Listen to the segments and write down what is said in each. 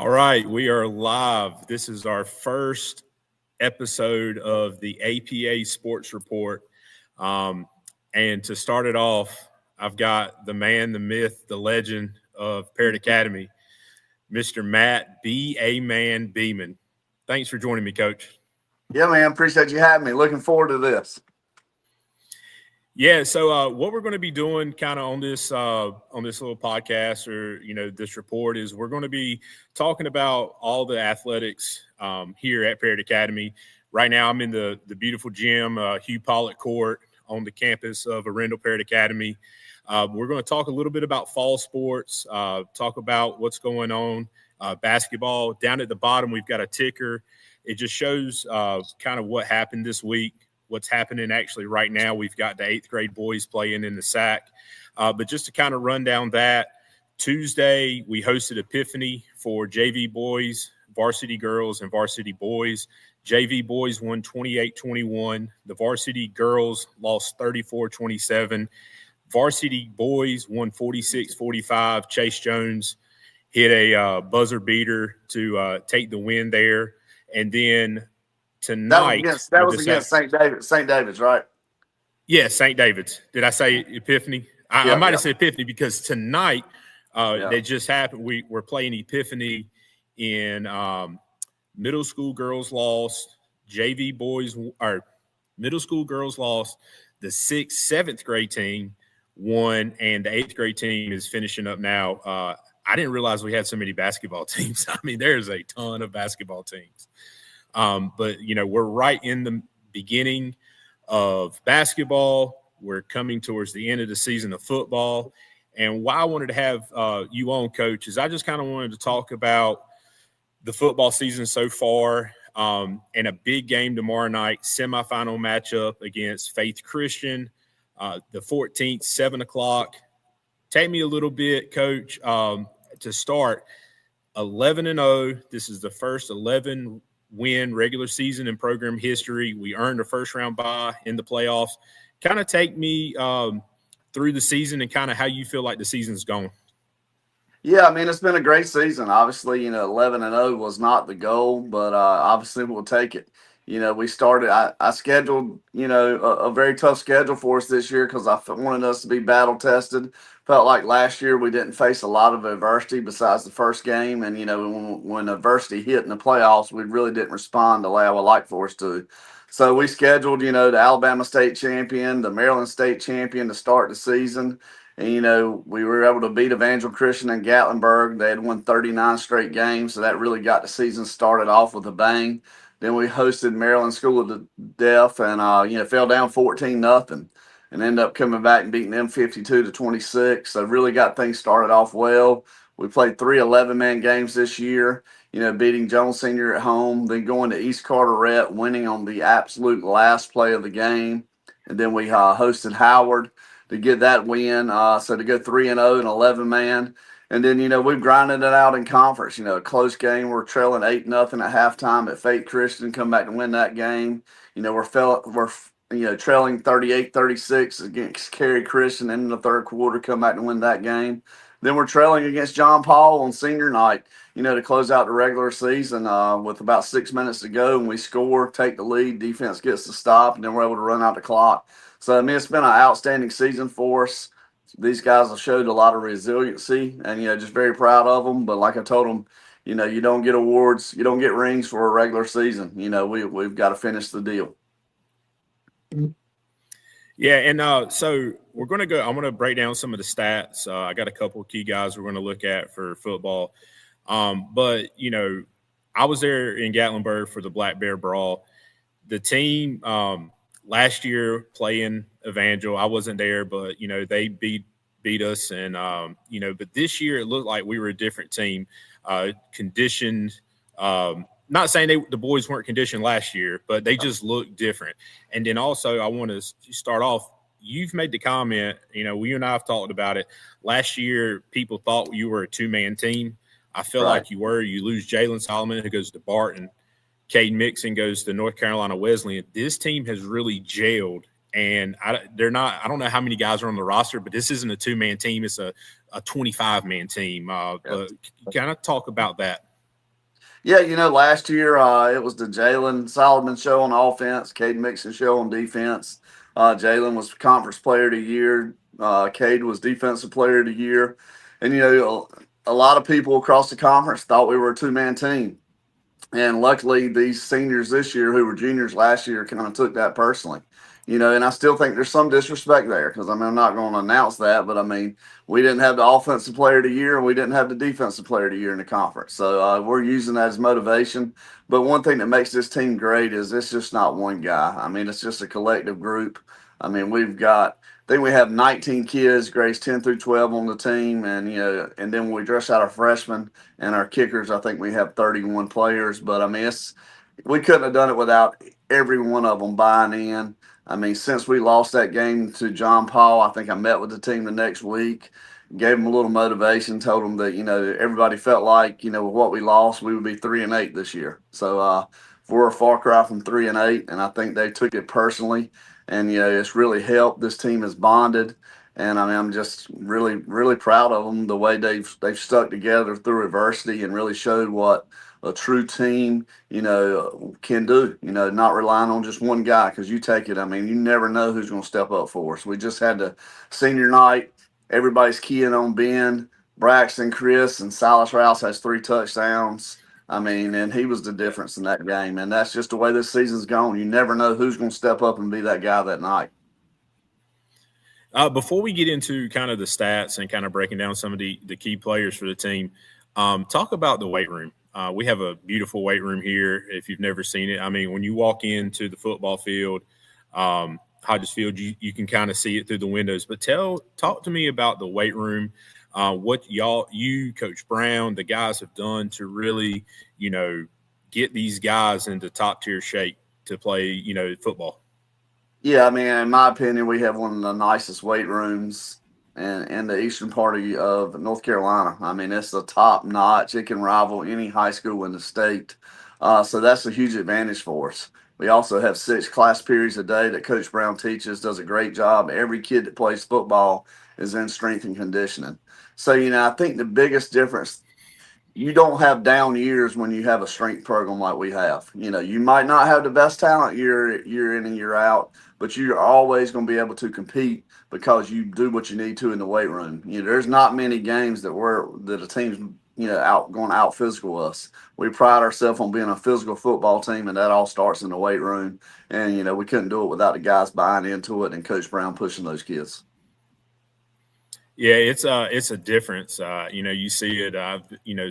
All right, we are live. This is our first episode of the APA Sports Report. And to start it off, I've got the man, the myth, the legend of Parrott Academy, Mr. Matt B.A.Man Beaman. Thanks for joining me, Coach. Yeah, man. Appreciate you having me. Looking forward to this. Yeah, so what we're going to be doing kind of on this little podcast or, this report is we're going to be talking about all the athletics here at Parrott Academy. Right now I'm in the beautiful gym, Hugh Pollock Court on the campus of Arundel Parrott Academy. We're going to talk a little bit about fall sports, talk about what's going on, basketball. Down at the bottom, we've got a ticker. It just shows kind of what happened this week. What's happening actually right now. We've got the 8th grade boys playing in the SAC. But just to kind of run down that, Tuesday we hosted Epiphany for JV boys, varsity girls, and varsity boys. JV boys won 28-21. The varsity girls lost 34-27. Varsity boys won 46-45. Chase Jones hit a buzzer beater to take the win there. And then tonight, that was against St. David's, right? Yeah, St. David's. Did I say Epiphany? I might have said Epiphany because tonight they just happened. We're playing Epiphany in middle school girls lost. JV boys or middle school girls lost. The 6th, 7th grade team won, and the 8th grade team is finishing up now. I didn't realize we had so many basketball teams. I mean, there's a ton of basketball teams. But, we're right in the beginning of basketball. We're coming towards the end of the season of football. And why I wanted to have you on, Coach, is I just kind of wanted to talk about the football season so far and a big game tomorrow night, semifinal matchup against Faith Christian, the 14th, 7 o'clock. Take me a little bit, Coach, to start. 11-0. This is the first 11 win regular season in program history. We earned a first-round bye in the playoffs. Kind of take me through the season and kind of how you feel like the season's going. Yeah, I mean, it's been a great season. Obviously, 11-0 was not the goal, but obviously we'll take it. We started – I scheduled, a very tough schedule for us this year because I wanted us to be battle-tested. Felt like last year we didn't face a lot of adversity besides the first game. And, when adversity hit in the playoffs, we really didn't respond the way I would like for us to. So we scheduled, the Alabama state champion, the Maryland state champion to start the season. And, we were able to beat Evangel Christian and Gatlinburg. They had won 39 straight games, so that really got the season started off with a bang. Then we hosted Maryland School of the Deaf and, fell down 14-0 and ended up coming back and beating them 52-26. So really got things started off well. We played 3 11-man games this year, beating Jones Senior at home, then going to East Carteret, winning on the absolute last play of the game. And then we hosted Howard to get that win. So to go 3-0 in 11-man. And then, we've grinded it out in conference. A close game. We're trailing 8-0 at halftime at Faith Christian, come back to win that game. We're trailing 38-36 against Cary Christian in the third quarter, come back to win that game. Then we're trailing against John Paul on senior night, to close out the regular season with about 6 minutes to go. And we score, take the lead, defense gets the stop, and then we're able to run out the clock. So, it's been an outstanding season for us. These guys have showed a lot of resiliency, and, just very proud of them. But like I told them, you don't get awards, you don't get rings for a regular season. We've got to finish the deal. Yeah, and so we're going to go – I'm going to break down some of the stats. I got a couple of key guys we're going to look at for football. But, I was there in Gatlinburg for the Black Bear Brawl. The team last year playing Evangel, I wasn't there, but, they beat us. And, but this year it looked like we were a different team, conditioned not saying the boys weren't conditioned last year, but they just look different. And then also I want to start off, you've made the comment, you and I have talked about it. Last year, people thought you were a two-man team. I feel like you were. You lose Jalen Solomon, who goes to Barton. Cade Mixon goes to North Carolina Wesleyan. This team has really gelled. And I don't know how many guys are on the roster, but this isn't a two-man team. It's a 25-man team. But kind of talk about that. Yeah, last year it was the Jalen Solomon show on offense, Cade Mixon show on defense. Jalen was conference player of the year. Cade was defensive player of the year. And, a lot of people across the conference thought we were a two-man team. And luckily, these seniors this year who were juniors last year kind of took that personally. And I still think there's some disrespect there because, I'm not going to announce that, but, we didn't have the offensive player of the year and we didn't have the defensive player of the year in the conference. So we're using that as motivation. But one thing that makes this team great is it's just not one guy. It's just a collective group. I think we have 19 kids, grades 10 through 12 on the team. And, and then when we dress out our freshmen and our kickers, I think we have 31 players. But, we couldn't have done it without every one of them buying in. Since we lost that game to John Paul, I think I met with the team the next week, gave them a little motivation, told them that, everybody felt like, with what we lost, we would be 3-8 this year. So we're a far cry from 3-8, and I think they took it personally. And, it's really helped. This team is bonded. And I'm just really, really proud of them, the way they've stuck together through adversity and really showed what a true team, can do, not relying on just one guy. Because you take it, you never know who's going to step up for us. We just had the senior night. Everybody's keying on Ben, Braxton, Chris, and Silas Rouse has 3 touchdowns. And he was the difference in that game. And that's just the way this season's gone. You never know who's going to step up and be that guy that night. Before we get into kind of the stats and kind of breaking down some of the key players for the team, talk about the weight room. We have a beautiful weight room here. If you've never seen it, when you walk into the football field, Hodges Field, you can kind of see it through the windows. But talk to me about the weight room, what you, Coach Brown, the guys have done to really, get these guys into top tier shape to play, football. Yeah, in my opinion, we have one of the nicest weight rooms in the eastern part of North Carolina. It's the top notch. It can rival any high school in the state. So that's a huge advantage for us. We also have 6 class periods a day that Coach Brown teaches, does a great job. Every kid that plays football is in strength and conditioning. So, I think the biggest difference, you don't have down years when you have a strength program like we have. You might not have the best talent year in and year out, but you're always going to be able to compete because you do what you need to in the weight room. There's not many games that a team's out physical us. We pride ourselves on being a physical football team, and that all starts in the weight room. And we couldn't do it without the guys buying into it and Coach Brown pushing those kids. Yeah, it's a difference. You see it. I've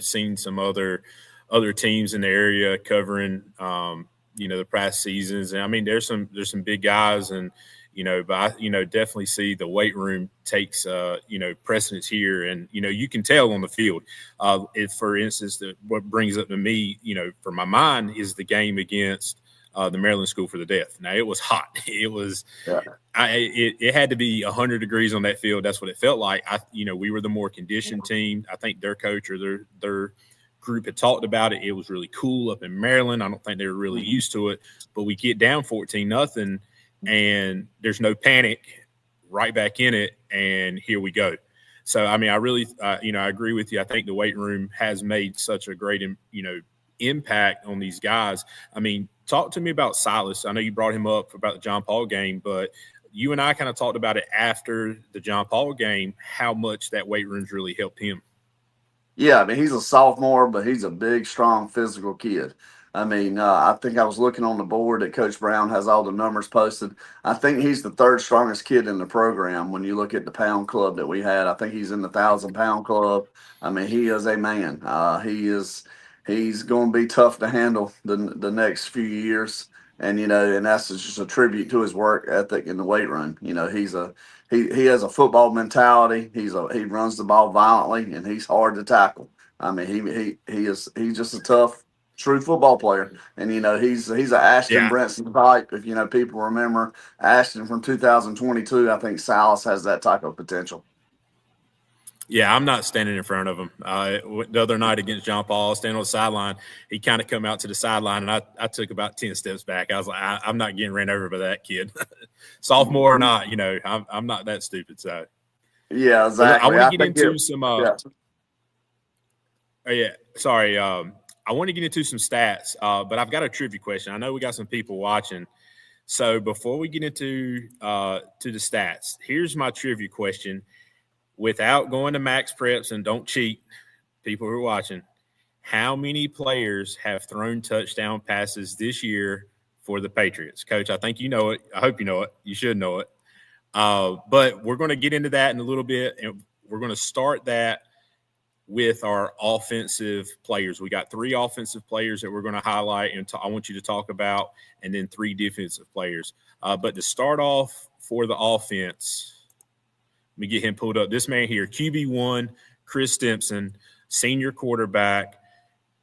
seen some other teams in the area covering the past seasons, and there's some big guys, and but I definitely see the weight room takes precedence here, and you can tell on the field. If, for instance, what brings up to me, for my mind is the game against the Maryland School for the Deaf. Now, it was hot. It was, it had to be 100 degrees on that field. That's what it felt like. We were the more conditioned team. I think their coach or their group had talked about it. It was really cool up in Maryland. I don't think they were really used to it, but we get down 14-0 and there's no panic, right back in it. And here we go. So, I really, I agree with you. I think the weight room has made such a great, impact on these guys. Talk to me about Silas. I know you brought him up about the John Paul game, but you and I kind of talked about it after the John Paul game, how much that weight room's really helped him. Yeah, he's a sophomore, but he's a big, strong, physical kid. I think I was looking on the board that Coach Brown has all the numbers posted. I think he's the 3rd strongest kid in the program when you look at the pound club that we had. I think he's in the 1,000-pound club. He is a man. He's going to be tough to handle the next few years. And, and that's just a tribute to his work ethic in the weight room. He has a football mentality. He runs the ball violently, and he's hard to tackle. He's just a tough, true football player. And, he's an Ashton Brinson type. If, people remember Ashton from 2022, I think Silas has that type of potential. Yeah, I'm not standing in front of him. The other night against John Paul, standing on the sideline, he kind of come out to the sideline, and I took about 10 steps back. I was like, I'm not getting ran over by that kid. Sophomore or not, I'm not that stupid. So, yeah, exactly. I want to get into some. Oh, yeah, sorry. I want to get into some stats, but I've got a trivia question. I know we got some people watching. So before we get into to the stats, here's my trivia question. Without going to max preps, and don't cheat, people who are watching, how many players have thrown touchdown passes this year for the Patriots? Coach, I think you know it. I hope you know it. You should know it. But we're going to get into that in a little bit, and we're going to start that with our offensive players. We got 3 offensive players that we're going to highlight, and I want you to talk about, and then 3 defensive players. But to start off for the offense, let me get him pulled up. This man here, QB1, Chris Stimson, senior quarterback.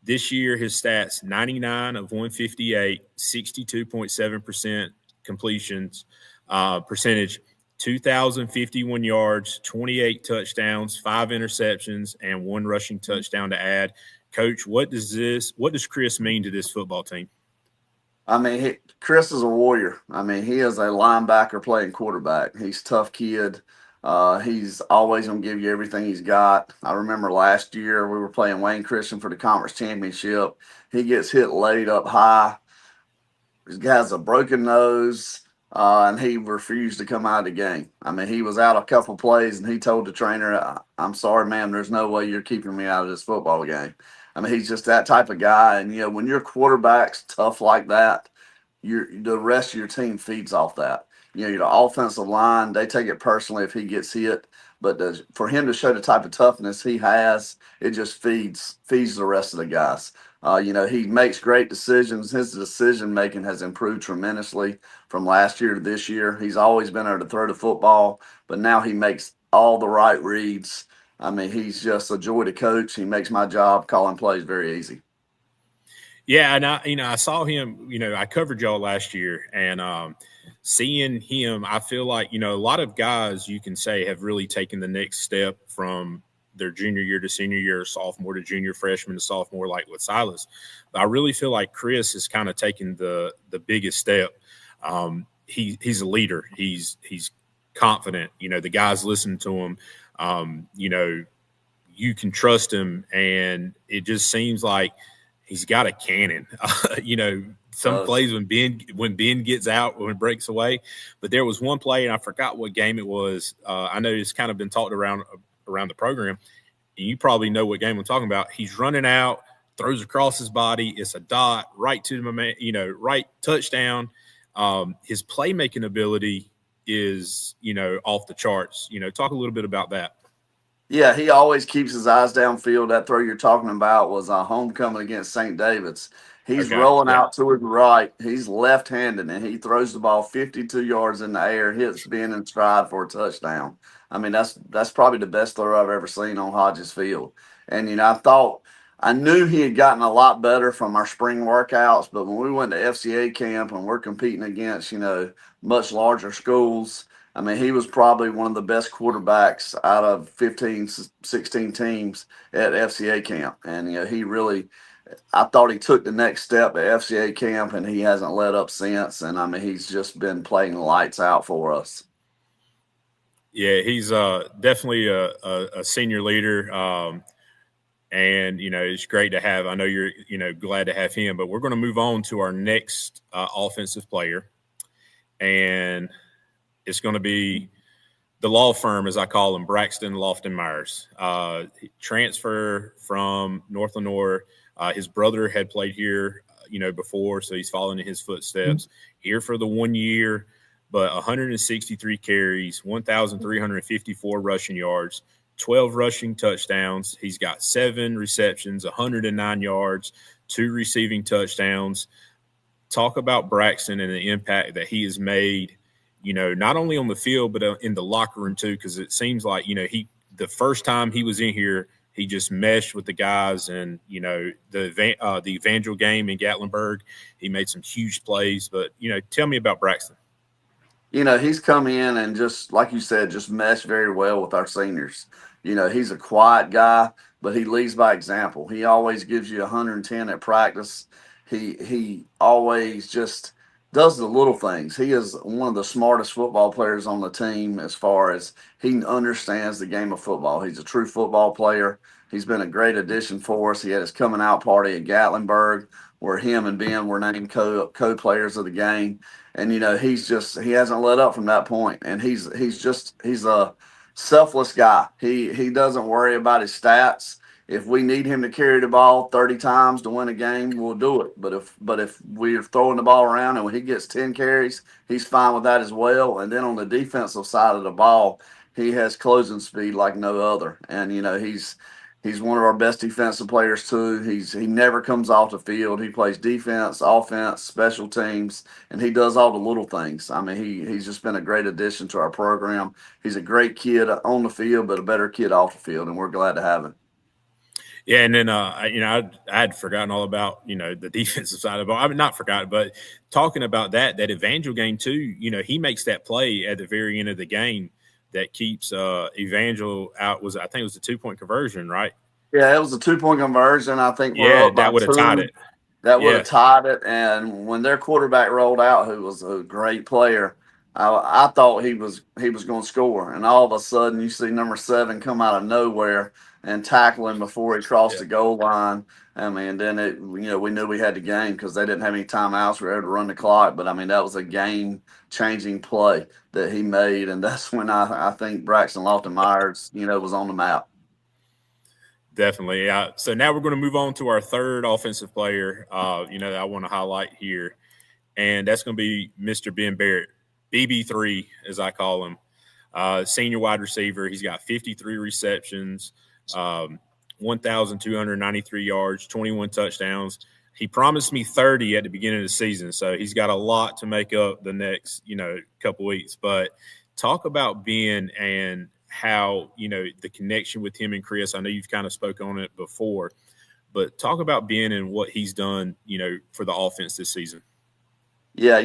This year, his stats, 99 of 158, 62.7% completions percentage, 2,051 yards, 28 touchdowns, 5 interceptions, and 1 rushing touchdown to add. Coach, what does Chris mean to this football team? I mean, Chris is a warrior. I mean, he is a linebacker playing quarterback. He's a tough kid. He's always going to give you everything he's got. I remember last year we were playing Wayne Christian for the conference championship. He gets hit laid up high. He has a broken nose, and he refused to come out of the game. I mean, he was out a couple plays, and he told the trainer, "I'm sorry, ma'am, there's no way you're keeping me out of this football game." I mean, he's just that type of guy. And, when your quarterback's tough like that, the rest of your team feeds off that. Your offensive line, they take it personally if he gets hit. But for him to show the type of toughness he has, it just feeds the rest of the guys. He makes great decisions. His decision-making has improved tremendously from last year to this year. He's always been able to throw the football, but now he makes all the right reads. I mean, he's just a joy to coach. He makes my job calling plays very easy. Yeah, and I saw him, I covered y'all last year, and seeing him, I feel like, a lot of guys you can say have really taken the next step from their junior year to senior year, sophomore to junior, freshman to sophomore, like with Silas. But I really feel like Chris has kind of taken the biggest step. He's a leader. He's confident. The guys listen to him. You can trust him, and it just seems like he's got a cannon. Some plays when Ben gets out, when it breaks away. But there was one play, and I forgot what game it was. I know it's kind of been talked around the program, and you probably know what game I'm talking about. He's running out, throws across his body. It's a dot right to the man, right touchdown. His playmaking ability is, off the charts. Talk a little bit about that. Yeah, he always keeps his eyes downfield. That throw you're talking about was a homecoming against St. David's. He's rolling out to his right. He's left-handed, and he throws the ball 52 yards in the air, hits Ben in stride for a touchdown. I mean, that's probably the best throw I've ever seen on Hodges Field. And, I knew he had gotten a lot better from our spring workouts, but when we went to FCA camp and we're competing against, much larger schools, I mean, he was probably one of the best quarterbacks out of 15, 16 teams at FCA camp. And, I thought he took the next step at FCA camp, and he hasn't let up since. And, I mean, he's just been playing lights out for us. Yeah, he's definitely a senior leader. And, it's great to have. I know you're, glad to have him. But we're going to move on to our next offensive player. And it's going to be the law firm, as I call them, Braxton Lofton Myers. Transfer from North Lenoir. His brother had played here, before, so he's following in his footsteps. Here for the 1 year, but 163 carries, 1,354 rushing yards, 12 rushing touchdowns. He's got 7 receptions, 109 yards, 2 receiving touchdowns. Talk about Braxton and the impact that he has made, not only on the field, but in the locker room too, because it seems like, the first time he was in here, he just meshed with the guys. And, the Evangel game in Gatlinburg, he made some huge plays. But, tell me about Braxton. He's come in and just, like you said, just meshed very well with our seniors. He's a quiet guy, but he leads by example. He always gives you 110 at practice. He always just does the little things. He is one of the smartest football players on the team as far as he understands the game of football. He's a true football player. He's been a great addition for us. He had his coming out party at Gatlinburg, where him and Ben were named co-players of the game. And he hasn't let up from that point. And he's a selfless guy. He doesn't worry about his stats. If we need him to carry the ball 30 times to win a game, we'll do it. But if we're throwing the ball around and when he gets 10 carries, he's fine with that as well. And then on the defensive side of the ball, he has closing speed like no other. And he's one of our best defensive players too. He never comes off the field. He plays defense, offense, special teams, and he does all the little things. I mean, he's just been a great addition to our program. He's a great kid on the field, but a better kid off the field, and we're glad to have him. Yeah, and then I had forgotten all about the defensive side of the ball. I mean, not forgotten, but talking about that Evangel game too. He makes that play at the very end of the game that keeps Evangel out. I think it was a 2-point conversion, right? Yeah, it was a 2-point conversion. I think that would have tied it. That would have tied it. And when their quarterback rolled out, who was a great player, I thought he was going to score. And all of a sudden, you see number 7 come out of nowhere and tackle him before he crossed the goal line. I mean, then we knew we had the game because they didn't have any timeouts. We were able to run the clock. But I mean, that was a game-changing play that he made, and that's when I think Braxton Lofton-Myers, was on the map. Definitely. So now we're going to move on to our third offensive player. That I want to highlight here, and that's going to be Mr. Ben Barrett, BB3 as I call him. Senior wide receiver. He's got 53 receptions. 1,293 yards, 21 touchdowns. He promised me 30 at the beginning of the season, so he's got a lot to make up the next, couple weeks. But talk about Ben and how, the connection with him and Chris. I know you've kind of spoke on it before, but talk about Ben and what he's done, for the offense this season. Yeah,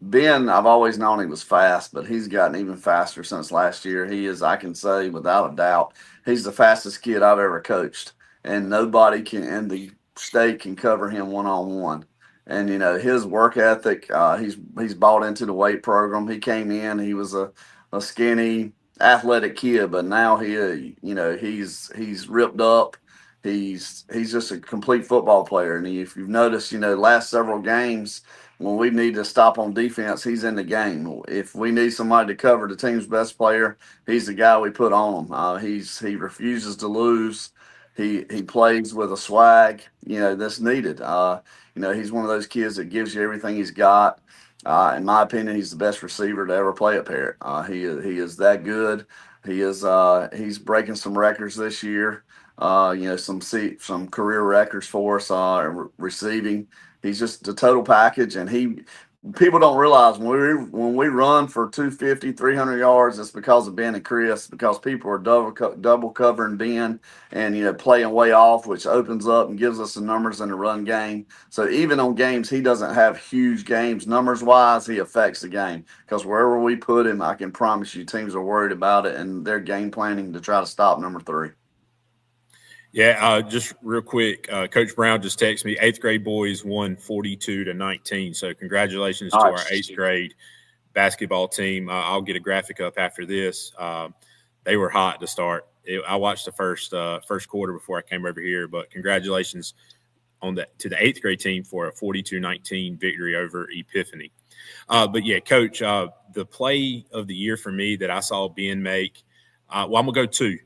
Ben, I've always known he was fast, but he's gotten even faster since last year. He is, I can say without a doubt, he's the fastest kid I've ever coached, and nobody in the state can cover him one-on-one. And his work ethic, he's bought into the weight program. He came in, he was a skinny, athletic kid, but now he's ripped up. He's just a complete football player. And if you've noticed, last several games, when we need to stop on defense, he's in the game. If we need somebody to cover the team's best player, he's the guy we put on him. He refuses to lose. He plays with a swag, that's needed. He's one of those kids that gives you everything he's got. In my opinion, he's the best receiver to ever play at Parrott. He is that good. He's breaking some records this year. Some career records for us receiving. He's just the total package, and people don't realize when we run for 250, 300 yards, it's because of Ben and Chris, because people are double covering Ben and playing way off, which opens up and gives us the numbers in the run game. So even on games he doesn't have huge games numbers wise, he affects the game, because wherever we put him, I can promise you teams are worried about it and they're game planning to try to stop number 3. Yeah, just real quick, Coach Brown just texted me, 8th grade boys won 42-19. So congratulations to our 8th grade basketball team. I'll get a graphic up after this. They were hot to start. I watched the first quarter before I came over here, but congratulations to the 8th grade team for a 42-19 victory over Epiphany. But yeah, Coach, the play of the year for me that I saw Ben make, I'm going to go 2.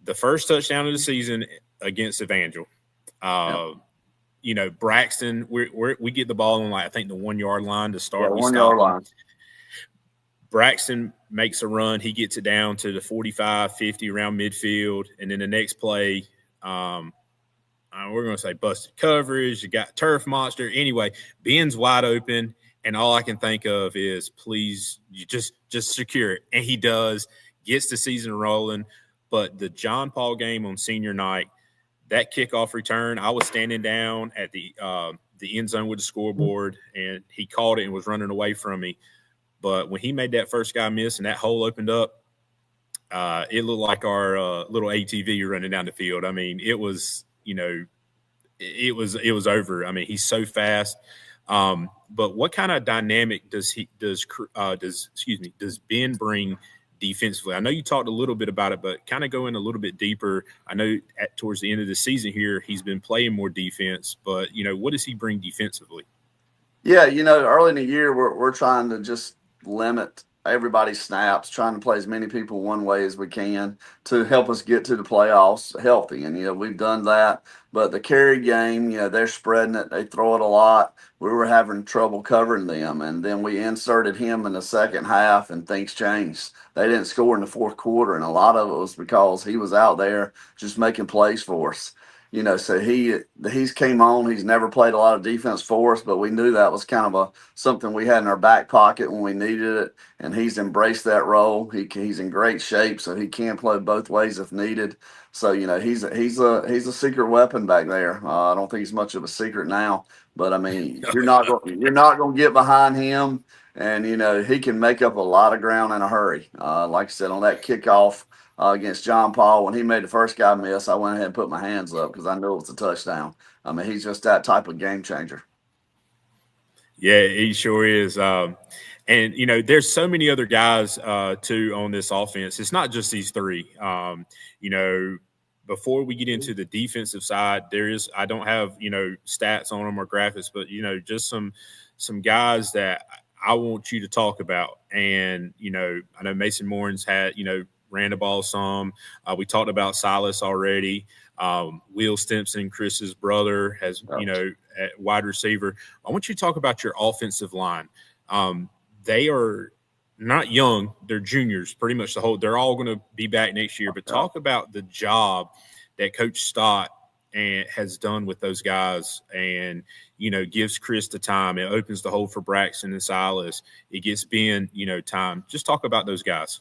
The first touchdown of the season against Evangel. Braxton, we get the ball on I think the 1-yard line to start. 1-yard line. Braxton makes a run. He gets it down to the 45, 50 around midfield. And then the next play, we're going to say busted coverage. You got turf monster. Anyway, Ben's wide open. And all I can think of is, please, you just secure it. And he does, gets the season rolling. But the John Paul game on senior night, that kickoff return, I was standing down at the end zone with the scoreboard, and he caught it and was running away from me. But when he made that first guy miss and that hole opened up, it looked like our little ATV running down the field. I mean, it was, it was over. I mean, he's so fast. But what kind of dynamic does Ben bring defensively? I know you talked a little bit about it, but kind of go in a little bit deeper. I know towards the end of the season here, he's been playing more defense, but, what does he bring defensively? Yeah, early in the year, we're trying to just limit everybody's snaps, trying to play as many people one way as we can to help us get to the playoffs healthy. And, we've done that. But the carry game, they're spreading it. They throw it a lot. We were having trouble covering them. And then we inserted him in the second half, and things changed. They didn't score in the fourth quarter. And a lot of it was because he was out there just making plays for us. So he's came on. He's never played a lot of defense for us, but we knew that was kind of something we had in our back pocket when we needed it, and he's embraced that role. He's in great shape, so he can play both ways if needed. So he's a secret weapon back there. I don't think he's much of a secret now, but I mean you're not going to get behind him, and he can make up a lot of ground in a hurry. Like I said, on that kickoff against John Paul, when he made the first guy miss, I went ahead and put my hands up because I knew it was a touchdown. I mean, he's just that type of game changer. Yeah, he sure is. And, there's so many other guys, too, on this offense. It's not just these three. Before we get into the defensive side, I don't have, stats on them or graphics, but, just some guys that I want you to talk about. And, I know Mason Morris had, ran the ball some. We talked about Silas already. Will Stimson, Chris's brother, has, at wide receiver. I want you to talk about your offensive line. They are not young. They're juniors, pretty much they're all going to be back next year. But talk about the job that Coach Stott has done with those guys and, gives Chris the time. It opens the hole for Braxton and Silas. It gets Ben, time. Just talk about those guys.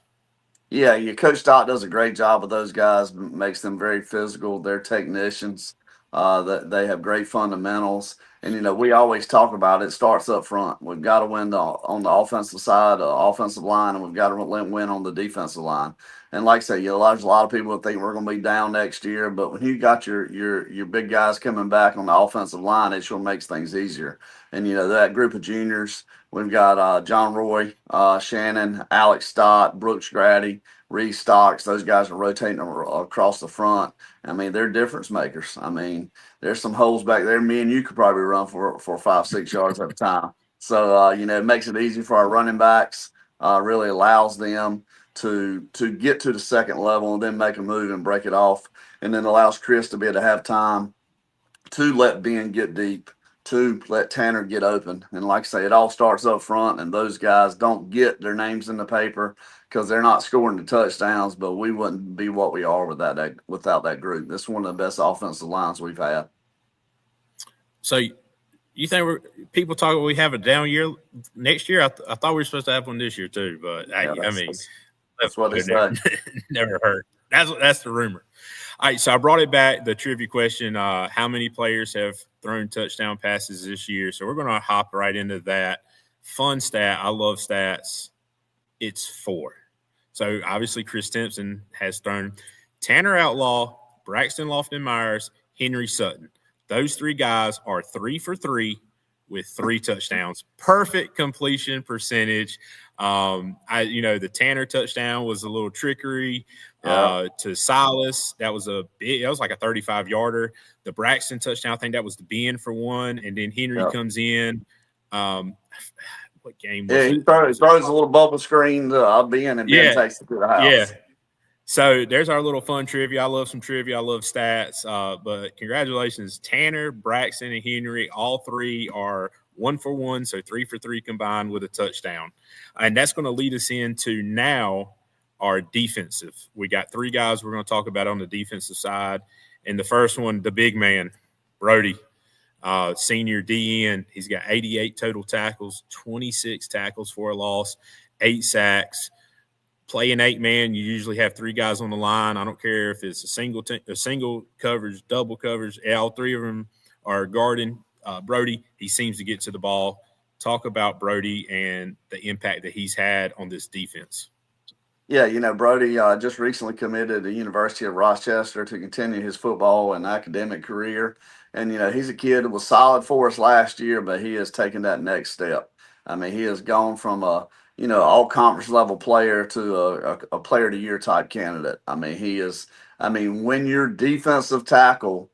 Yeah, Coach Stott does a great job with those guys, makes them very physical. They're technicians. That they have great fundamentals. And, we always talk about it starts up front. We've got to win on the offensive side, offensive line, and we've got to win on the defensive line. And like I say, there's a lot of people that think we're going to be down next year, but when you got your big guys coming back on the offensive line, it sure makes things easier. And, that group of juniors, we've got John Roy, Shannon, Alex Stott, Brooks Grady, Reese Stocks. Those guys are rotating across the front. I mean, they're difference makers. I mean, there's some holes back there. Me and you could probably run for 5-6 yards at a time. So, it makes it easy for our running backs, really allows them to get to the second level and then make a move and break it off. And then allows Chris to be able to have time to let Ben get deep, to let Tanner get open. And like I say, it all starts up front, and those guys don't get their names in the paper because they're not scoring the touchdowns, but we wouldn't be what we are without that group. This is one of the best offensive lines we've had. So you think people talk we have a down year next year? I thought we were supposed to have one this year too, but that's what they say. Never heard. That's the rumor. All right, so I brought it back, the trivia question, how many players have thrown touchdown passes this year? So we're going to hop right into that. Fun stat. I love stats. It's 4. So obviously Chris Stimson has thrown Tanner Outlaw, Braxton Lofton-Myers, Henry Sutton. Those 3 guys are 3 for 3 with 3 touchdowns. Perfect completion percentage. The Tanner touchdown was a little trickery to Silas. That was like a 35-yarder. The Braxton touchdown, I think that was the Ben for 1. And then Henry comes in. What game was it? He throws a little bubble screen to Ben, and Ben takes it to the house. Yeah. So there's our little fun trivia. I love some trivia. I love stats. But congratulations, Tanner, Braxton, and Henry. All 3 are 1 for 1, so 3 for 3 combined with a touchdown. And that's going to lead us into now our defensive. We got 3 guys we're going to talk about on the defensive side. And the first one, the big man, Brody, senior DN. He's got 88 total tackles, 26 tackles for a loss, 8 sacks. Playing 8-man, you usually have 3 guys on the line. I don't care if it's a single coverage, double coverage. All 3 of them are guarding Brody. He seems to get to the ball. Talk about Brody and the impact that he's had on this defense. Yeah, Brody just recently committed to the University of Rochester to continue his football and academic career. And, he's a kid that was solid for us last year, but he has taken that next step. I mean, he has gone from a all conference level player to a player of the year type candidate. I mean, he is. I mean, when your defensive tackle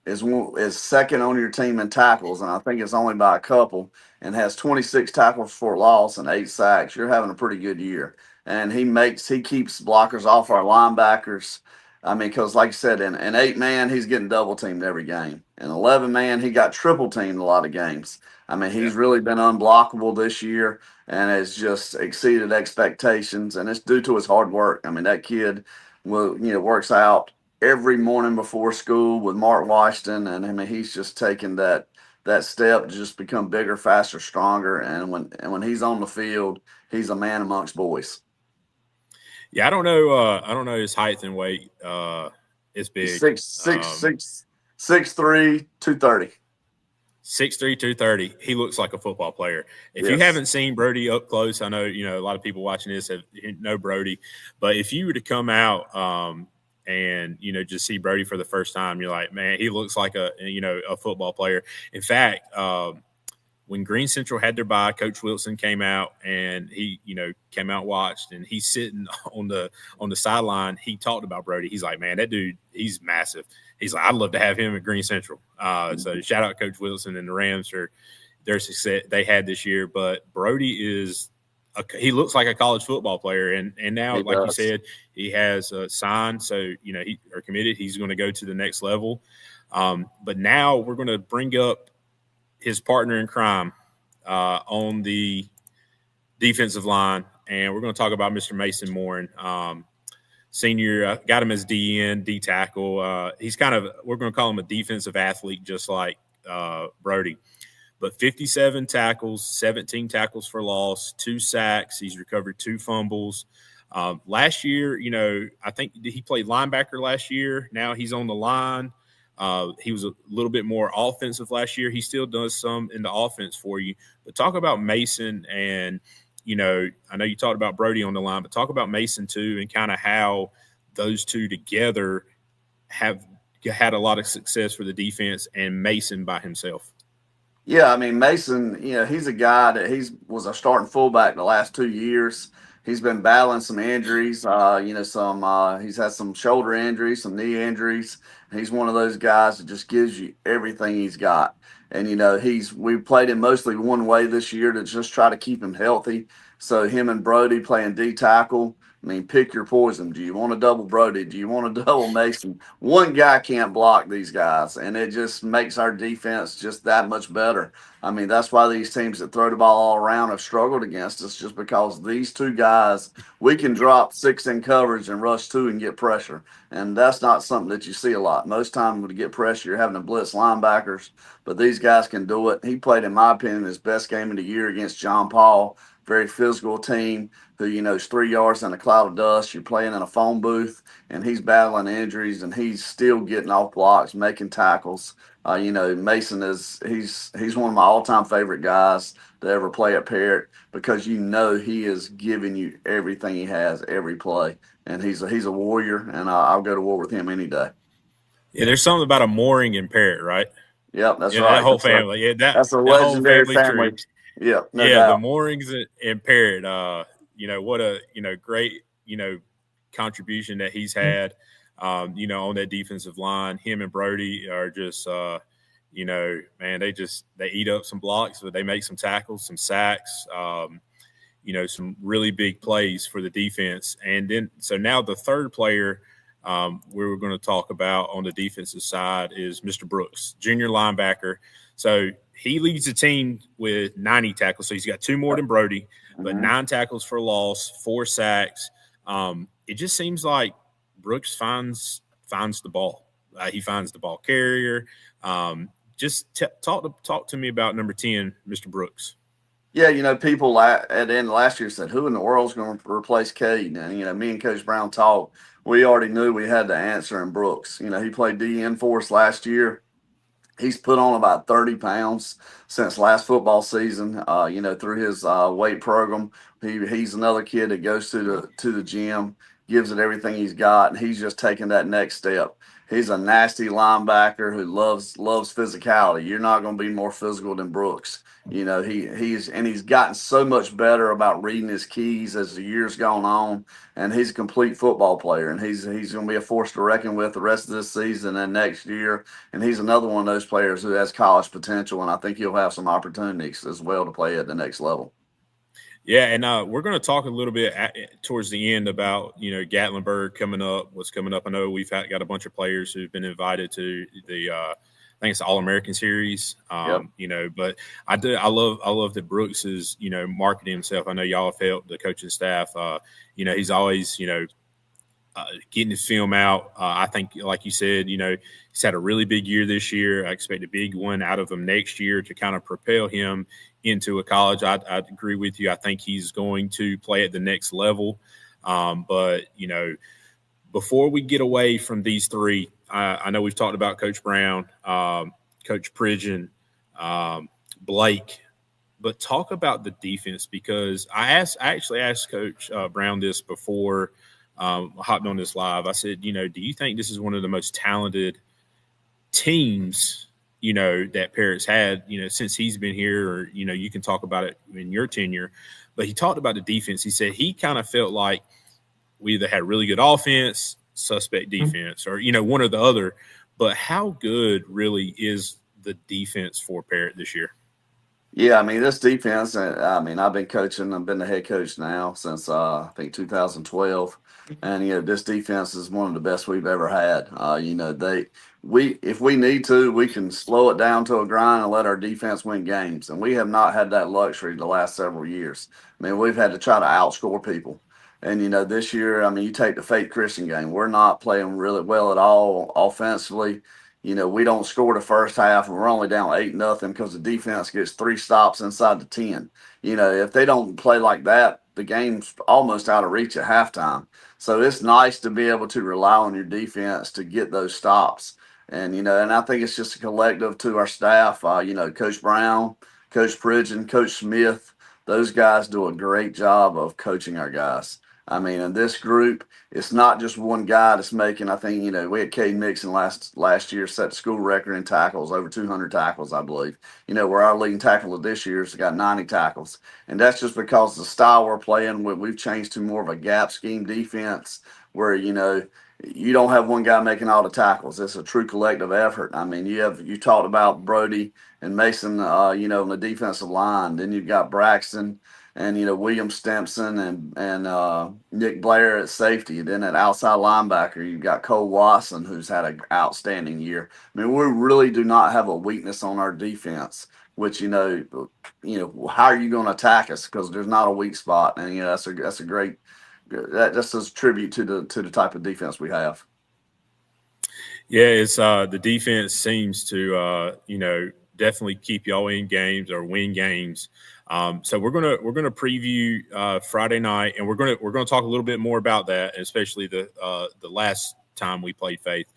is second on your team in tackles, and I think it's only by a couple, and has 26 tackles for loss and 8 sacks. You're having a pretty good year, and he keeps blockers off our linebackers. I mean, because like I said, in 8 man, he's getting double teamed every game. In 11 man, he got triple teamed a lot of games. I mean, Yeah. he's really been unblockable this year and has just exceeded expectations, and it's due to his hard work. I mean, that kid works out every morning before school with Mark Washington, and I mean he's just taken that step to just become bigger, faster, stronger. And when he's on the field, he's a man amongst boys. Yeah, I don't know. I don't know his height and weight. It's He's big. 6'3", 230. 6'3", 230. He looks like a football player. If you Yes. haven't seen Brody up close, I know a lot of people watching this know Brody, but if you were to come out and just see Brody for the first time, you're like, man, he looks like a football player. In fact, when Green Central had their bye, Coach Wilson came out and he, came out and watched, and he's sitting on the sideline. He talked about Brody. He's like, man, that dude, he's massive. He's like, I'd love to have him at Green Central. So shout out Coach Wilson and the Rams for their success they had this year. But Brody he looks like a college football player, and now, like you said, he has signed. So he are committed. He's going to go to the next level. But now we're going to bring up his partner in crime on the defensive line, and we're going to talk about Mr. Mason Morin, senior. Got him as DN, D tackle. We're going to call him a defensive athlete, just like Brody. But 57 tackles, 17 tackles for loss, 2 sacks. He's recovered 2 fumbles. Last year, I think he played linebacker last year. Now he's on the line. He was a little bit more offensive last year. He still does some in the offense for you. But talk about Mason, and, I know you talked about Brody on the line, but talk about Mason too, and kind of how those two together have had a lot of success for the defense, and Mason by himself. Yeah, I mean Mason, he's a guy that was a starting fullback the last 2 years. He's been battling some injuries. He's had some shoulder injuries, some knee injuries. He's one of those guys that just gives you everything he's got. And we played him mostly one way this year to just try to keep him healthy. So him and Brody playing D tackle. I mean, pick your poison. Do you want to double Brody? Do you want to double Mason? One guy can't block these guys, and it just makes our defense just that much better. I mean, that's why these teams that throw the ball all around have struggled against us, just because these 2 guys, we can drop 6 in coverage and rush 2 and get pressure. And that's not something that you see a lot. Most time to get pressure, you're having to blitz linebackers, but these guys can do it. He played, in my opinion, his best game of the year against John Paul. Very physical team who, is 3 yards in a cloud of dust. You're playing in a phone booth, and he's battling injuries, and he's still getting off blocks, making tackles. Mason he's one of my all-time favorite guys to ever play at Parrott, because he is giving you everything he has every play, and he's a warrior, and I'll go to war with him any day. Yeah, there's something about a mooring in Parrott, right? Yep, that's right. That whole family. That's a that whole legendary family tree. Yeah, no doubt. The moorings in Parrott. What a great contribution that he's had. On that defensive line. Him and Brody are just man, they eat up some blocks, but they make some tackles, some sacks. Some really big plays for the defense. And then so now the third player we're going to talk about on the defensive side is Mr. Brooks, junior linebacker. So he leads the team with 90 tackles. So he's got 2 more than Brody, but 9 tackles for loss, 4 sacks. It just seems like Brooks finds the ball. He finds the ball carrier. Talk to me about number 10, Mr. Brooks. Yeah, people at the end of last year said, who in the world is going to replace Cade? And, me and Coach Brown talked. We already knew we had the answer in Brooks. He played DN for us last year. He's put on about 30 pounds since last football season, through his weight program. He's another kid that goes to the gym, gives it everything he's got, and he's just taking that next step. He's a nasty linebacker who loves physicality. You're not going to be more physical than Brooks. You know, he's gotten so much better about reading his keys as the years gone on, and he's a complete football player, and he's going to be a force to reckon with the rest of this season and next year. And he's another one of those players who has college potential, and I think he'll have some opportunities as well to play at the next level. Yeah, and we're going to talk a little bit towards the end about, Gatlinburg coming up, what's coming up. I know we've got a bunch of players who've been invited to the I think it's the All-American Series. Yep. But I love that Brooks is, marketing himself. I know y'all have helped the coaching staff. He's always, getting his film out. I think, like you said, he's had a really big year this year. I expect a big one out of him next year to kind of propel him into a college. I'd agree with you. I think he's going to play at the next level. But before we get away from these three, I know we've talked about Coach Brown, Coach Pridgeon, Blake, but talk about the defense, because I actually asked Coach Brown this before hopping on this live. I said, do you think this is one of the most talented teams, that Parrott's had, since he's been here, or, you can talk about it in your tenure, but he talked about the defense. He said he kind of felt like we either had really good offense, suspect defense, or, one or the other. But how good really is the defense for Parrott this year? Yeah, I mean, this defense, I've been coaching. I've been the head coach now since, I think, 2012. And, this defense is one of the best we've ever had. If we need to, we can slow it down to a grind and let our defense win games. And we have not had that luxury the last several years. I mean, we've had to try to outscore people. And, this year, you take the Faith Christian game. We're not playing really well at all offensively. We don't score the first half, and we're only down 8-0 because the defense gets 3 stops inside the 10. If they don't play like that, the game's almost out of reach at halftime. So it's nice to be able to rely on your defense to get those stops. And, and I think it's just a collective to our staff. Coach Brown, Coach Pridgeon, Coach Smith, those guys do a great job of coaching our guys. In this group, it's not just one guy that's making, I think, we had Cade Mixon last year set the school record in tackles, over 200 tackles, I believe. Where our leading tackler this year has got 90 tackles. And that's just because the style we're playing, we've changed to more of a gap scheme defense where, you don't have one guy making all the tackles. It's a true collective effort. You talked about Brody and Mason, on the defensive line. Then you've got Braxton and, William Stimson and Nick Blair at safety. And then at outside linebacker, you've got Cole Watson, who's had an outstanding year. We really do not have a weakness on our defense, which, how are you going to attack us? Because there's not a weak spot. And, that's a great – that just is a tribute to the type of defense we have. Yeah, it's the defense seems to, definitely keep y'all in games or win games. So we're gonna preview Friday night, and we're gonna talk a little bit more about that, especially the last time we played Faith.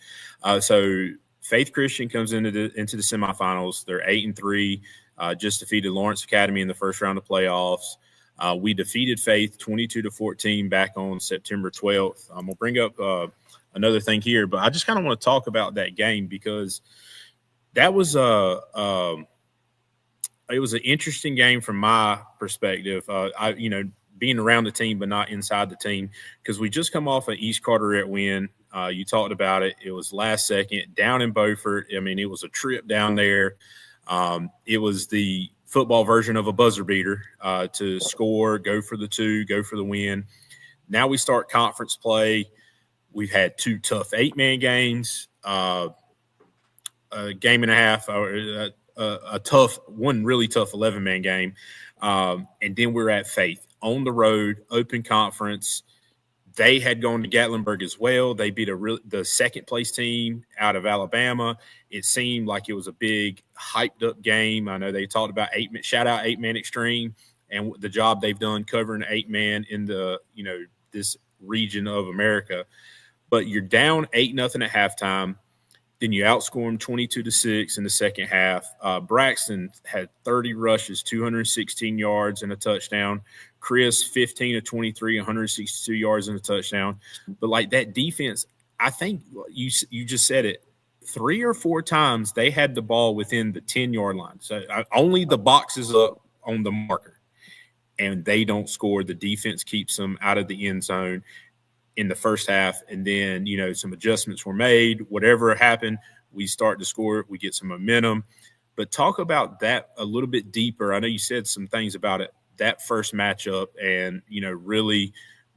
So Faith Christian comes into the semifinals. They're 8-3, just defeated Lawrence Academy in the first round of playoffs. We defeated Faith 22-14 back on September 12th. I'm gonna bring up another thing here, but I just kind of want to talk about that game because that was it was an interesting game from my perspective. Being around the team but not inside the team, because we just come off an East Carteret win. You talked about it. It was last second down in Beaufort. It was a trip down there. It was the football version of a buzzer beater to score, go for the 2, go for the win. Now we start conference play. We've had 2 tough 8-man games, a game and a half, a tough, one really tough 11-man game. And then we're at Faith on the road, open conference. They had gone to Gatlinburg as well. They beat the second place team out of Alabama. It seemed like it was a big hyped up game. I know they talked about 8-man, shout out 8-man extreme and the job they've done covering 8-man in the, this region of America. But you're down 8-0 at halftime. Then you outscore them 22-6 in the second half. Braxton had 30 rushes, 216 yards and a touchdown. Chris, 15-23, 162 yards and a touchdown. But, that defense I think you just said it. 3 or 4 times they had the ball within the 10-yard line. So only the box is up on the marker, and they don't score. The defense keeps them out of the end zone in the first half, and then some adjustments were made. Whatever happened, we start to score. We get some momentum. But talk about that a little bit deeper. I know you said some things about it, that first matchup, and really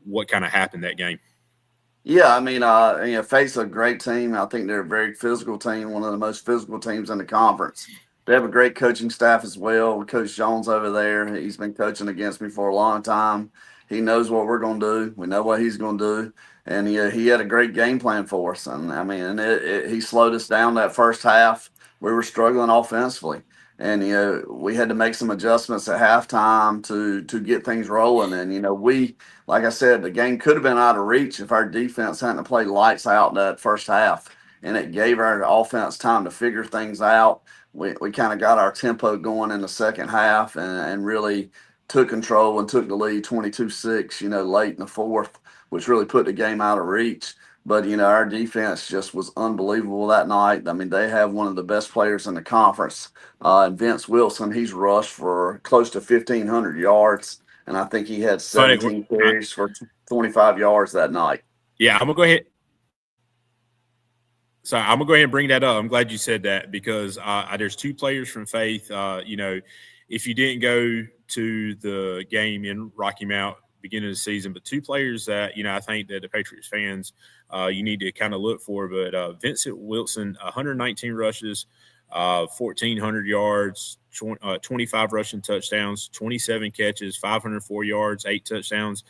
what kind of happened that game. Yeah, I mean, Faith's a great team. I think they're a very physical team, one of the most physical teams in the conference. They have a great coaching staff as well. Coach Jones over there, he's been coaching against me for a long time. He knows what we're going to do. We know what he's going to do. And he had a great game plan for us. And, I mean, he slowed us down that first half. We were struggling offensively. And, we had to make some adjustments at halftime to get things rolling. And, like I said, the game could have been out of reach if our defense hadn't played lights out that first half. And it gave our offense time to figure things out. We kind of got our tempo going in the second half and really took control and took the lead 22-6, late in the fourth, which really put the game out of reach. But, our defense just was unbelievable that night. I mean, they have one of the best players in the conference. And Vince Wilson, he's rushed for close to 1,500 yards. And I think he had 17 carries for 25 yards that night. Yeah, I'm going to go ahead. So I'm going to go ahead and bring that up. I'm glad you said that because there's 2 players from Faith. If you didn't go to the game in Rocky Mount beginning of the season, but 2 players that, I think that the Patriots fans, you need to kind of look for. But Vincent Wilson, 119 rushes, 1,400 yards, 25 rushing touchdowns, 27 catches, 504 yards, 8 touchdowns.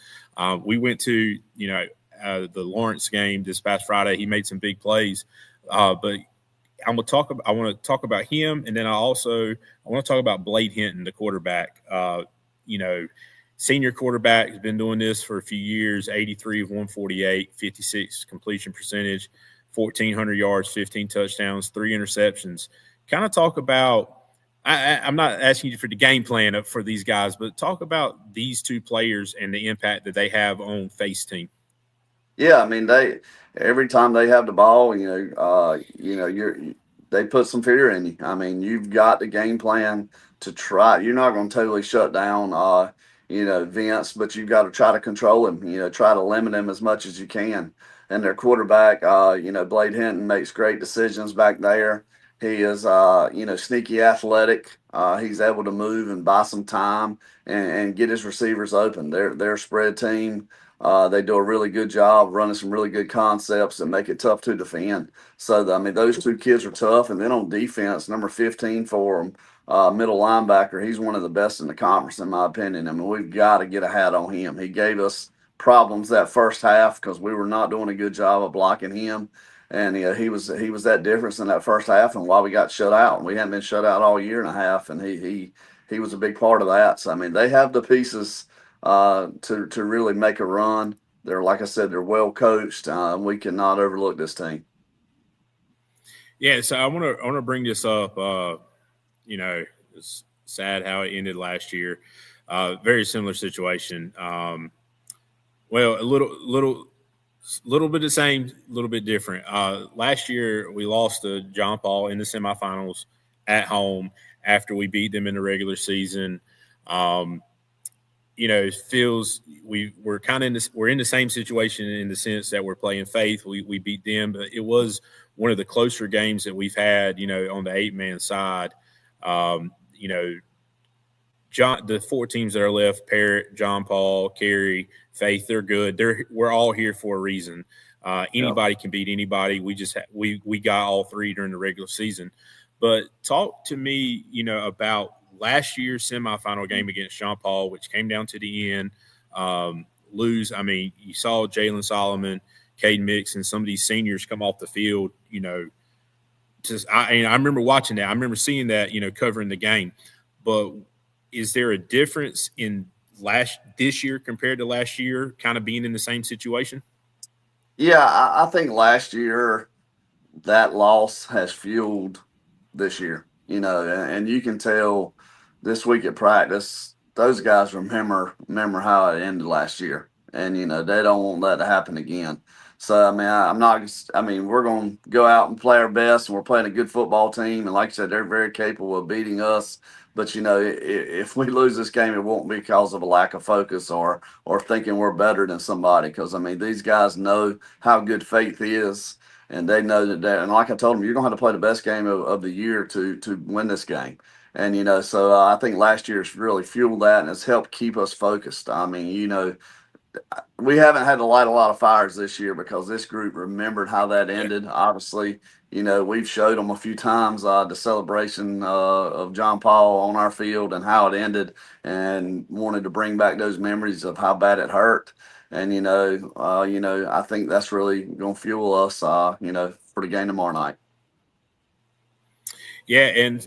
We went to, the Lawrence game this past Friday. He made some big plays. But I want to talk about him, and then I want to talk about Blade Hinton, the quarterback. Senior quarterback, has been doing this for a few years. 83 of 148, 56 completion percentage, 1,400 yards, 15 touchdowns, 3 interceptions. Kind of talk about. I'm not asking you for the game plan for these guys, but talk about these 2 players and the impact that they have on Faith's team. Yeah, I mean every time they have the ball, they put some fear in you. I mean, you've got the game plan to try. You're not going to totally shut down, Vince, but you've got to try to control him. Try to limit him as much as you can. And their quarterback, Blade Hinton makes great decisions back there. He is, sneaky athletic. He's able to move and buy some time and get his receivers open. They're a spread team. They do a really good job running some really good concepts that make it tough to defend. So, those 2 kids are tough. And then on defense, number 15 for them, middle linebacker, he's one of the best in the conference, in my opinion. I mean, we've got to get a hat on him. He gave us problems that first half because we were not doing a good job of blocking him. And he was that difference in that first half and why we got shut out. We hadn't been shut out all year and a half, and he was a big part of that. So, they have the pieces to really make a run. They're, like I said, they're well coached. We cannot overlook this team. Yeah, so I want to bring this up. It's sad how it ended last year. Very similar situation. Well, a little bit the same, a little bit different. Last year we lost to John Paul in the semifinals at home after we beat them in the regular season. It feels we're kind of we're in the same situation in the sense that we're playing Faith. We beat them, but it was one of the closer games that we've had, on the 8-man side. The 4 teams that are left, Parrott, John Paul, Carey, Faith, they're good. We're all here for a reason. Anybody can beat anybody. We just we got all 3 during the regular season. But talk to me, about last year's semifinal game against John Paul, which came down to the end. Lose. I mean, you saw Jalen Solomon, Caden Mix, and some of these seniors come off the field. I remember watching that. I remember seeing that, covering the game. But is there a difference in this year compared to last year, kind of being in the same situation? Yeah, I think last year that loss has fueled this year, and you can tell this week at practice, those guys remember how it ended last year. And, they don't want that to happen again. So, I mean, we're going to go out and play our best, and we're playing a good football team. And like I said, they're very capable of beating us. But, if we lose this game, it won't be because of a lack of focus or thinking we're better than somebody. Because, I mean, these guys know how good Faith is, and they know that. And like I told them, you're going to have to play the best game of the year to win this game. And, so I think last year's really fueled that, and it's helped keep us focused. I mean, we haven't had to light a lot of fires this year because this group remembered how that ended. Obviously, we've showed them a few times the celebration of John Paul on our field and how it ended, and wanted to bring back those memories of how bad it hurt. And I think that's really going to fuel us, for the game tomorrow night. Yeah, and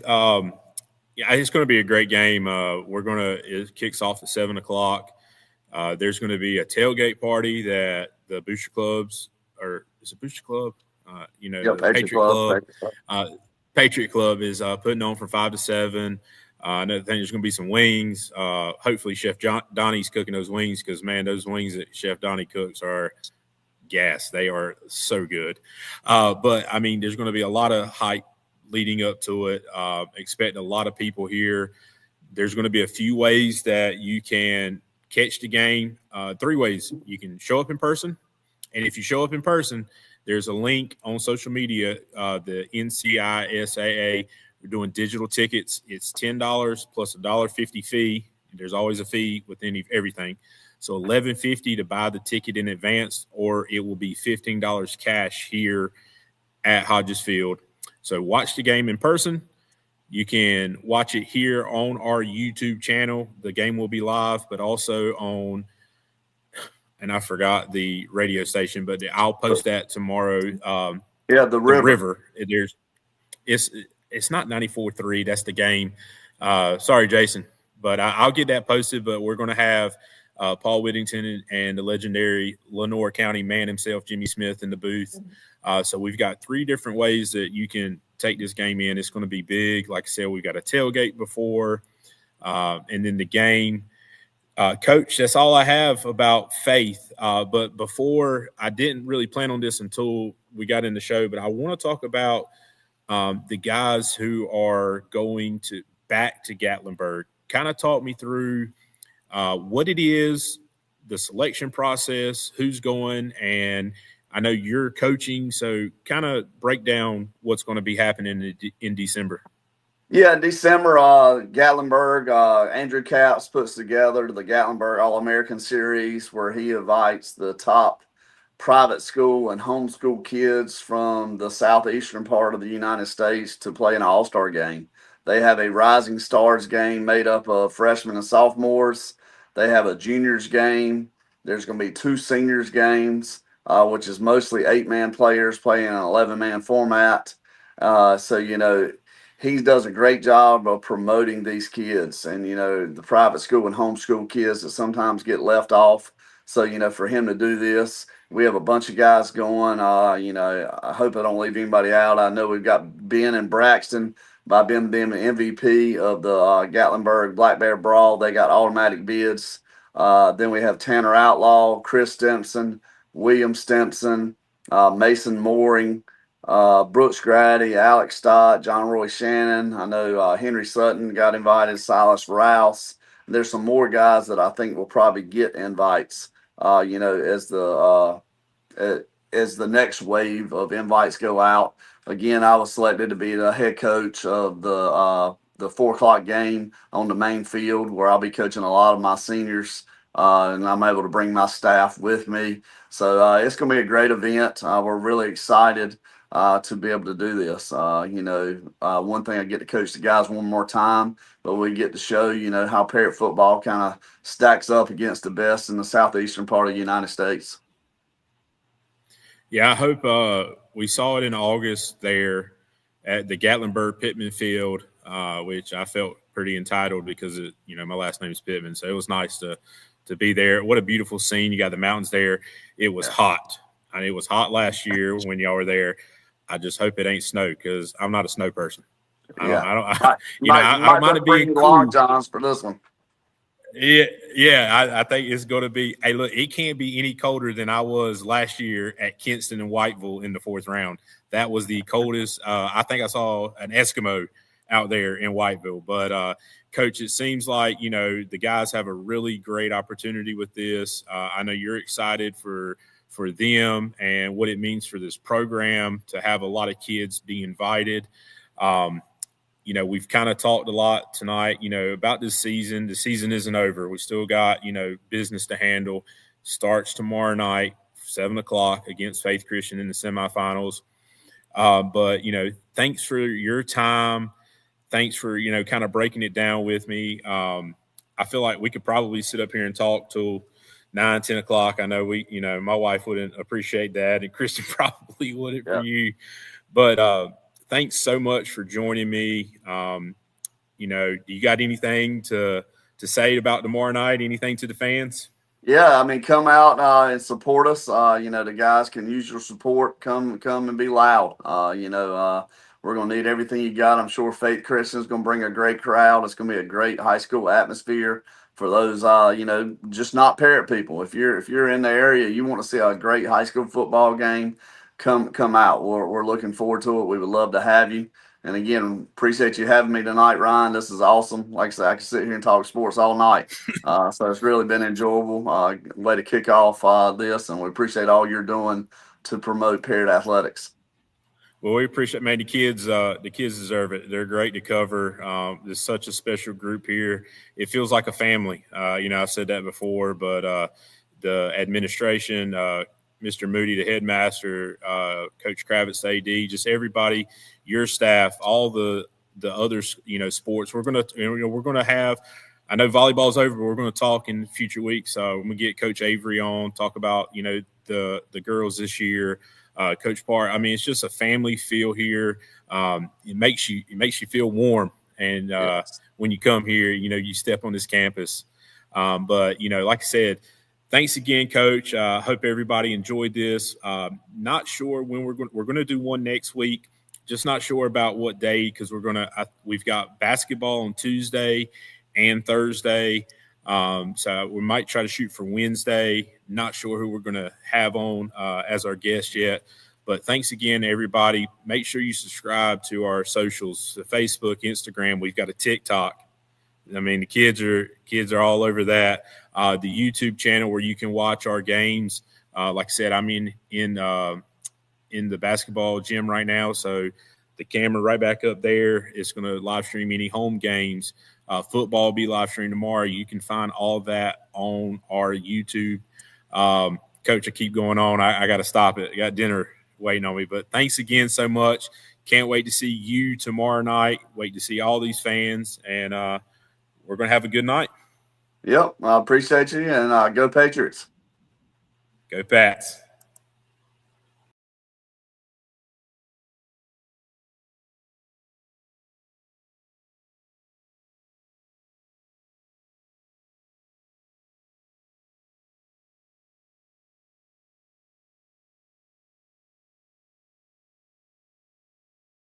yeah, it's going to be a great game. It kicks off at 7:00. There's going to be a tailgate party that the Booster Clubs, or is it Booster Club? The Patriot Club is putting on from 5 to 7. Another thing, there's going to be some wings. Hopefully, Chef Donnie's cooking those wings because, man, those wings that Chef Donnie cooks are gas. They are so good. But, I mean, there's going to be a lot of hype leading up to it. Expecting a lot of people here. There's going to be a few ways that you can catch the game. 3 ways. You can show up in person, and if you show up in person, there's a link on social media, the NCISAA. We're doing digital tickets. It's $10 plus a $1.50 fee. There's always a fee with everything. So $11.50 to buy the ticket in advance, or it will be $15 cash here at Hodges Field. So watch the game in person. You can watch it here on our YouTube channel. The game will be live, but also on, and I forgot the radio station, but I'll post that tomorrow. The River. It's not 94.3. That's the game. Sorry, Jason, but I'll get that posted. But we're going to have Paul Whittington and the legendary Lenoir County man himself, Jimmy Smith, in the booth. So we've got 3 different ways that you can take this game in. It's going to be big. Like I said, we've got a tailgate before, and then the game. Coach, that's all I have about Faith. But before, I didn't really plan on this until we got in the show, but I want to talk about the guys who are going back to Gatlinburg. Kind of talk me through what it is, the selection process, who's going, and I know you're coaching, so kind of break down what's going to be happening in December. Yeah, in December, Gatlinburg, Andrew Capps puts together the Gatlinburg All-American Series, where he invites the top private school and homeschool kids from the southeastern part of the United States to play an all-star game. They have a Rising Stars game made up of freshmen and sophomores. They have a juniors game. There's going to be 2 seniors games, which is mostly 8-man players playing an 11-man format. He does a great job of promoting these kids and, the private school and homeschool kids that sometimes get left off. So, for him to do this, we have a bunch of guys going. I hope I don't leave anybody out. I know we've got Ben and Braxton. By Ben being the MVP of the Gatlinburg Black Bear Brawl, they got automatic bids. Then we have Tanner Outlaw, Chris Stimson, William Stimson, Mason Mooring, Brooks Grady, Alex Stott, John Roy Shannon. I know Henry Sutton got invited, Silas Rouse. There's some more guys that I think will probably get invites, as the next wave of invites go out. Again, I was selected to be the head coach of the 4:00 game on the main field, where I'll be coaching a lot of my seniors, and I'm able to bring my staff with me. So it's going to be a great event. We're really excited to be able to do this. One thing, I get to coach the guys one more time, but we get to show, how Parrott football kind of stacks up against the best in the southeastern part of the United States. Yeah, I hope we saw it in August there at the Gatlinburg Pittman Field, which I felt pretty entitled because, my last name is Pittman. So it was nice to be there. What a beautiful scene. You got the mountains there. It was hot. I mean, it was hot last year when y'all were there. I just hope it ain't snow because I'm not a snow person. I don't mind it being cool. Long johns for this one. I think it's going to be. Hey, look, it can't be any colder than I was last year at Kinston and Whiteville in the 4th round. That was the coldest. I think I saw an Eskimo out there in Whiteville. But Coach, it seems like the guys have a really great opportunity with this. I know you're excited for them and what it means for this program to have a lot of kids be invited. We've kind of talked a lot tonight, about this season. The season isn't over. We still got, business to handle. Starts tomorrow night, 7:00 against Faith Christian in the semifinals. But thanks for your time. Thanks for, kind of breaking it down with me. I feel like we could probably sit up here and talk till 9, 10 o'clock. I know my wife wouldn't appreciate that, and Kristen probably wouldn't for you. But thanks so much for joining me. Do you got anything to say about tomorrow night? Anything to the fans? Yeah, I mean, come out and support us. The guys can use your support. Come and be loud. We're going to need everything you got. I'm sure Faith Christian is going to bring a great crowd. It's going to be a great high school atmosphere for those, just not Parrott people. If you're in the area, you want to see a great high school football game, come out. We're looking forward to it. We would love to have you. And again, appreciate you having me tonight, Ryan. This is awesome. Like I said, I can sit here and talk sports all night. So it's really been enjoyable. Way to kick off this, and we appreciate all you're doing to promote Parrott athletics. Well, we appreciate, man. The kids deserve it. They're great to cover. There's such a special group here. It feels like a family. I've said that before, but the administration, Mr. Moody, the headmaster, Coach Kravitz, the AD, just everybody, your staff, all the other sports. We're gonna have. I know volleyball's over, but we're going to talk in future weeks. We're going to get Coach Avery on, talk about the girls this year. Coach Parr. I mean, it's just a family feel here. It makes you feel warm, and when you come here, you step on this campus. But like I said, thanks again, Coach. Hope everybody enjoyed this. Not sure when we're going to do one next week. Just not sure about what day, because we've got basketball on Tuesday and Thursday. So we might try to shoot for Wednesday. Not sure who we're going to have on as our guest yet. But thanks again, everybody. Make sure you subscribe to our socials, the Facebook, Instagram. We've got a TikTok. I mean, the kids are all over that. The YouTube channel where you can watch our games. Like I said, I'm in the basketball gym right now, so the camera right back up there is going to live stream any home games. Football will be live streamed tomorrow. You can find all that on our YouTube. Coach, I keep going on. I got to stop it. I got dinner waiting on me. But thanks again so much. Can't wait to see you tomorrow night. Wait to see all these fans, and we're going to have a good night. Yep, I appreciate you, and go Patriots. Go Pats.